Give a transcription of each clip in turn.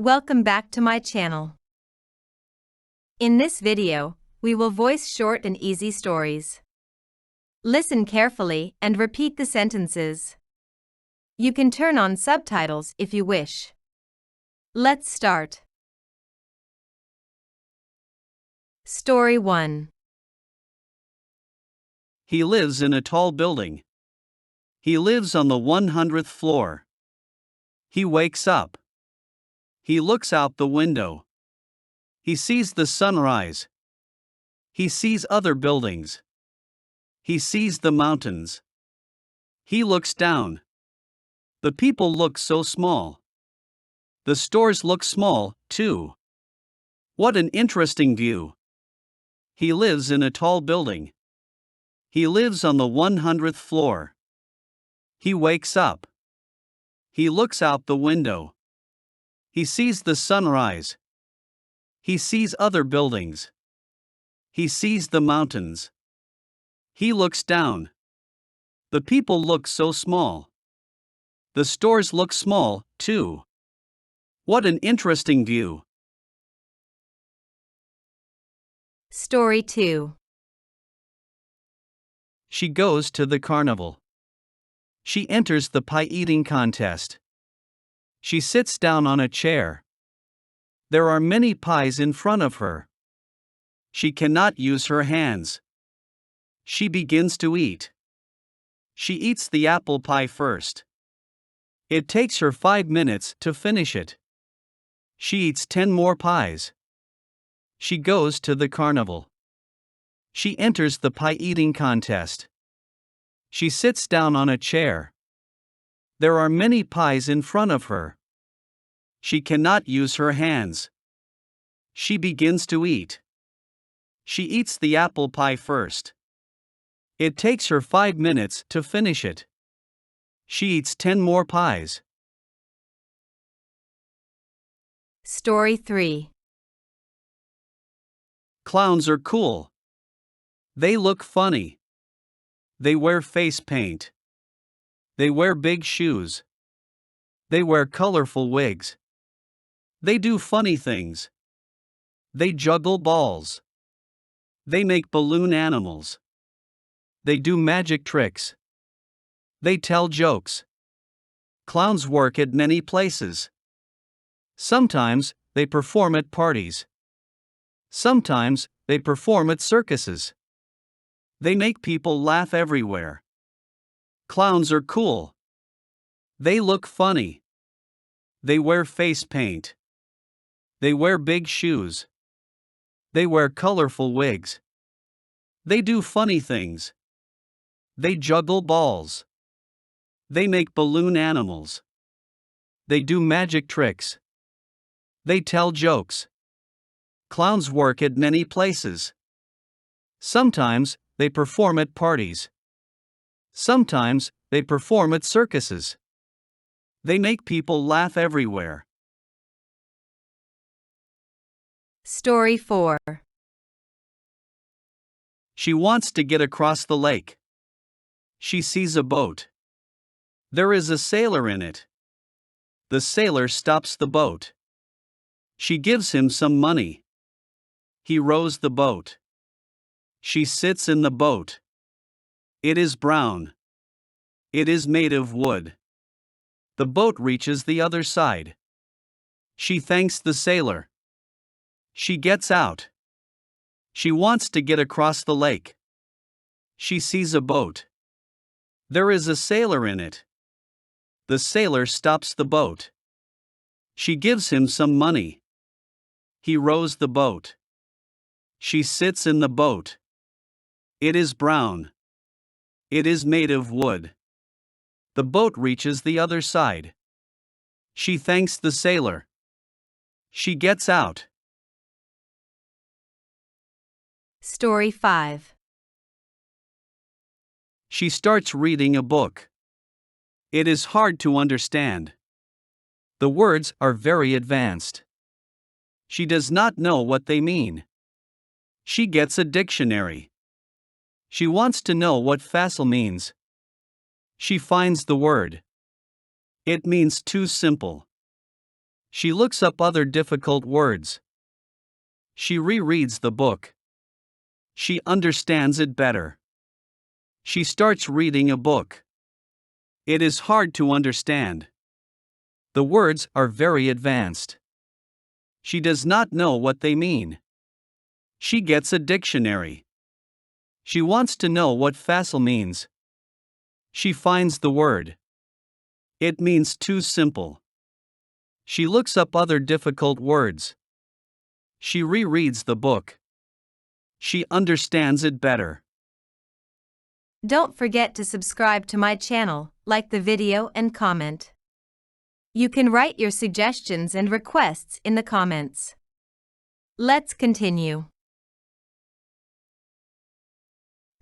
Welcome back to my channel. In this video, we will voice short and easy stories. Listen carefully and repeat the sentences. You can turn on subtitles if you wish. Let's start. Story 1. He lives in a tall building. He lives on the 100th floor. He wakes up. He looks out the window. He sees the sunrise. He sees other buildings. He sees the mountains. He looks down. The people look so small. The stores look small, too. What an interesting view. He lives in a tall building. He lives on the 100th floor. He wakes up. He looks out the window. He sees the sunrise. He sees other buildings. He sees the mountains. He looks down. The people look so small. The stores look small, too. What an interesting view. Story 2. She goes to the carnival. She enters the pie-eating contest. She sits down on a chair. There are many pies in front of her. She cannot use her hands. She begins to eat. She eats the apple pie first. It takes her 5 minutes to finish it. She eats 10 more pies. She goes to the carnival. She enters the pie-eating contest. She sits down on a chair. There are many pies in front of her. She cannot use her hands. She begins to eat. She eats the apple pie first. It takes her 5 minutes to finish it. She eats 10 more pies. Story 3. Clowns are cool. They look funny. They wear face paint. They wear big shoes. They wear colorful wigs. They do funny things. They juggle balls. They make balloon animals. They do magic tricks. They tell jokes. Clowns work at many places. Sometimes they perform at parties. Sometimes they perform at circuses. They make people laugh everywhere. Clowns are cool. They look funny. They wear face paint. They wear big shoes. They wear colorful wigs. They do funny things. They juggle balls. They make balloon animals. They do magic tricks. They tell jokes. Clowns work at many places. Sometimes they perform at parties. Sometimes they perform at circuses. They make people laugh everywhere. Story 4. She wants to get across the lake. She sees a boat. There is a sailor in it. The sailor stops the boat. She gives him some money. He rows the boat. She sits in the boat. It is brown. It is made of wood. The boat reaches the other side. She thanks the sailor. She gets out. She wants to get across the lake. She sees a boat. There is a sailor in it. The sailor stops the boat. She gives him some money. He rows the boat. She sits in the boat. It is brown. It is made of wood. The boat reaches the other side. She thanks the sailor. She gets out. Story 5. She starts reading a book. It is hard to understand. The words are very advanced. She does not know what they mean. She gets a dictionary. She wants to know what facile means. She finds the word. It means too simple. She looks up other difficult words. She rereads the book. She understands it better. She starts reading a book. It is hard to understand. The words are very advanced. She does not know what they mean. She gets a dictionary. She wants to know what facile means. She finds the word. It means too simple. She looks up other difficult words. She rereads the book. She understands it better. Don't forget to subscribe to my channel, like the video and comment. You can write your suggestions and requests in the comments. Let's continue.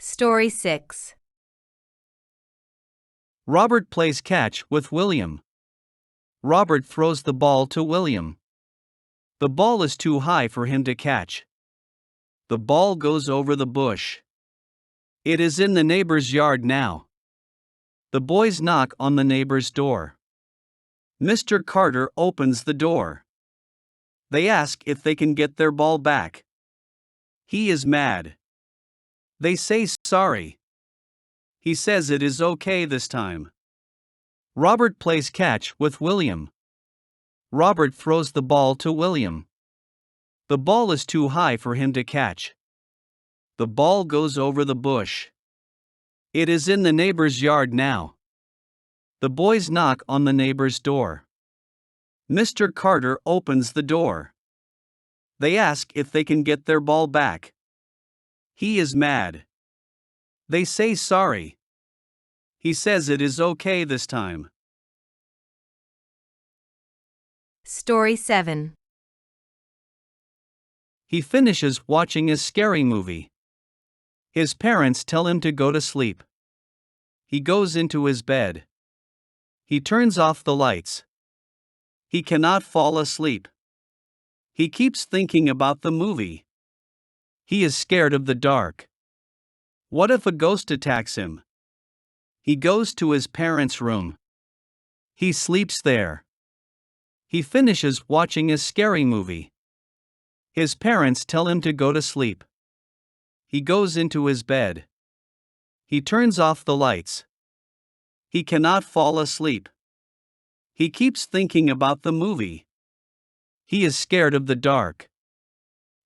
Story 6. Robert plays catch with William. Robert throws the ball to William. The ball is too high for him to catch. The ball goes over the bush. It is in the neighbor's yard now. The boys knock on the neighbor's door. Mr. Carter opens the door. They ask if they can get their ball back. He is mad. They say sorry. He says it is okay this time. Robert plays catch with William. Robert throws the ball to William. The ball is too high for him to catch. The ball goes over the bush. It is in the neighbor's yard now. The boys knock on the neighbor's door. Mr. Carter opens the door. They ask if they can get their ball back. He is mad. They say sorry. He says it is okay this time. Story 7. He finishes watching a scary movie. His parents tell him to go to sleep. He goes into his bed. He turns off the lights. He cannot fall asleep. He keeps thinking about the movie. He is scared of the dark. What if a ghost attacks him? He goes to his parents' room. He sleeps there. He finishes watching a scary movie. His parents tell him to go to sleep. He goes into his bed. He turns off the lights. He cannot fall asleep. He keeps thinking about the movie. He is scared of the dark.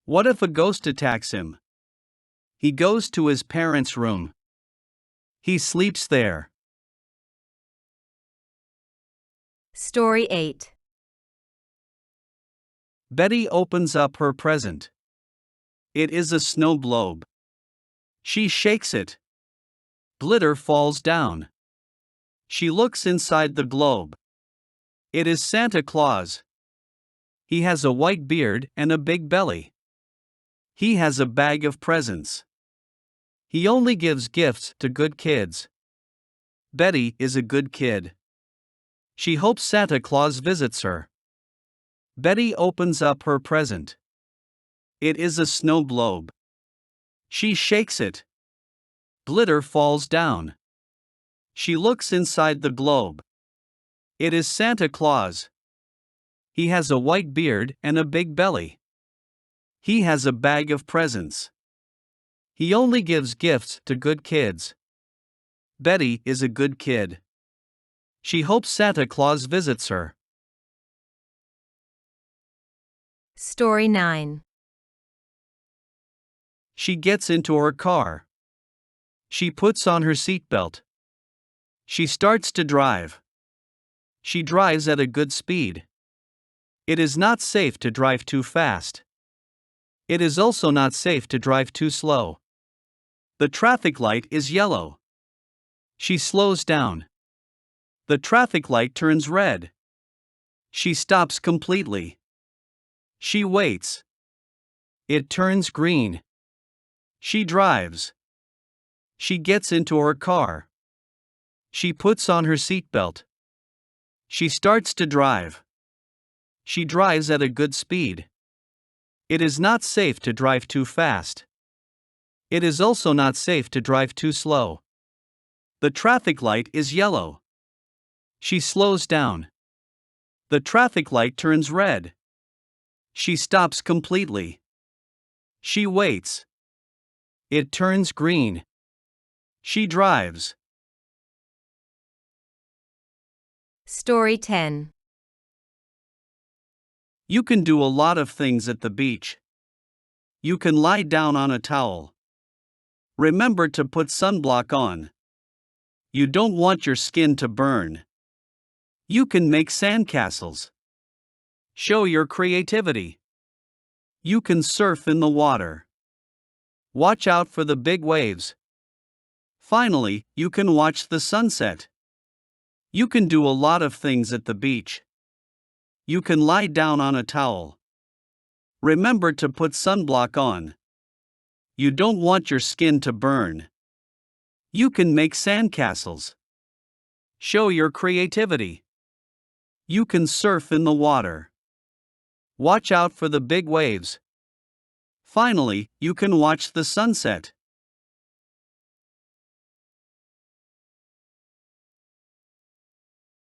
What if a ghost attacks him? He goes to his parents' room. He sleeps there. Story 8. Betty opens up her present. It is a snow globe. She shakes it. Glitter falls down. She looks inside the globe. It is Santa Claus. He has a white beard and a big belly. He has a bag of presents. He only gives gifts to good kids. Betty is a good kid. She hopes Santa Claus visits her. Betty opens up her present. It is a snow globe. She shakes it. Glitter falls down. She looks inside the globe. It is Santa Claus. He has a white beard and a big belly. He has a bag of presents. He only gives gifts to good kids. Betty is a good kid. She hopes Santa Claus visits her. Story 9. She gets into her car. She puts on her seatbelt. She starts to drive. She drives at a good speed. It is not safe to drive too fast. It is also not safe to drive too slow. The traffic light is yellow. She slows down. The traffic light turns red. She stops completely. She waits. It turns green. She drives. She gets into her car. She puts on her seatbelt. She starts to drive. She drives at a good speed. It is not safe to drive too fast. It is also not safe to drive too slow. The traffic light is yellow. She slows down. The traffic light turns red. She stops completely. She waits. It turns green. She drives. Story 10. You can do a lot of things at the beach. You can lie down on a towel. Remember to put sunblock on. You don't want your skin to burn. You can make sandcastles. Show your creativity. You can surf in the water. Watch out for the big waves. Finally, you can watch the sunset. You can do a lot of things at the beach. You can lie down on a towel. Remember to put sunblock on. You don't want your skin to burn. You can make sandcastles. Show your creativity. You can surf in the water. Watch out for the big waves. Finally, you can watch the sunset.